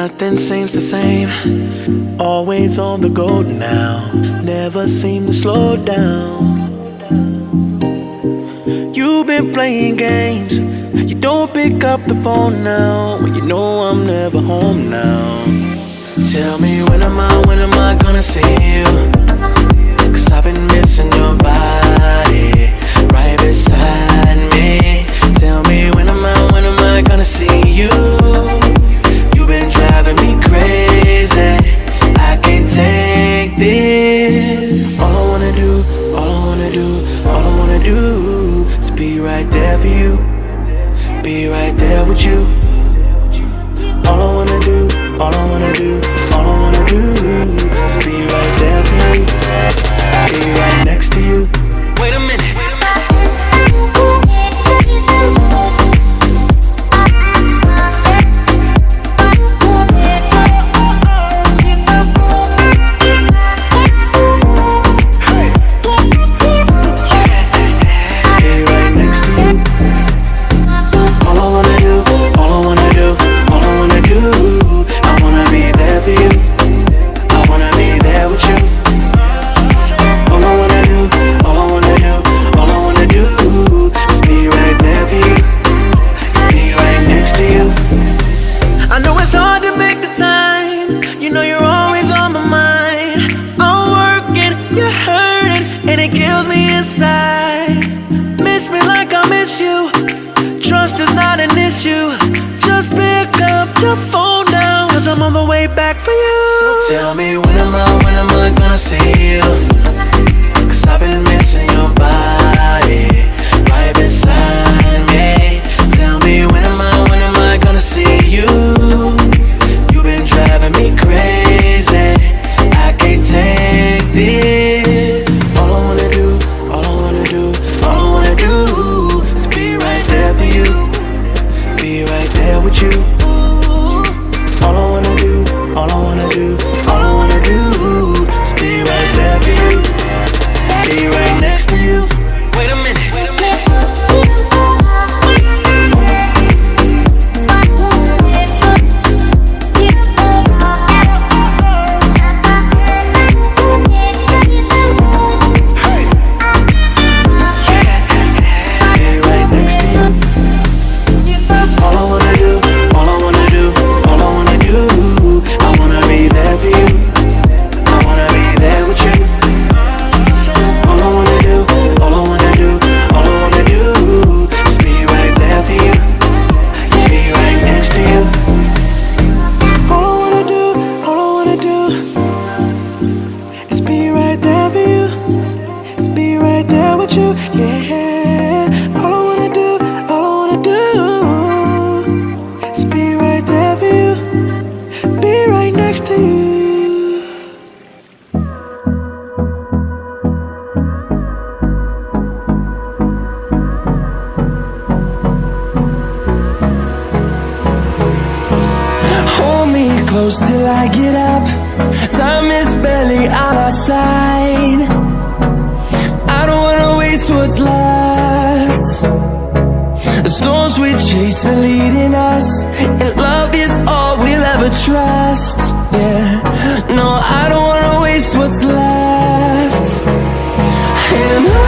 Nothing seems the same. Always on the go now. Never seem to slow down. You've been playing games. You don't pick up the phone now when you know I'm never home now. Tell me when am I gonna see you? 'Cause I've been missing your body right beside me. Tell me when am I gonna see you? You've been driving me crazy. I can't take this. All I wanna do is be right there for you. Be right there with you. All I wanna do is be right there for you. Be right next to you. Wait a minute. Miss me like I miss you. Trust is not an issue. Just pick up your phone now, 'cause I'm on the way back for you. So tell me when am I gonna see you? 'Cause I've been missing your body right beside me. Tell me when am I gonna see you? You've been driving me crazy. I can't take this. All I wanna do is be right there for you. Be right there with you. All I wanna do is be right there for you. Be right next to you. Wait a minute. Close till I get up. Time is barely on our side. I don't wanna waste what's left. The storms we chase are leading us, and love is all we'll ever trust. Yeah, no, I don't wanna waste what's left. And on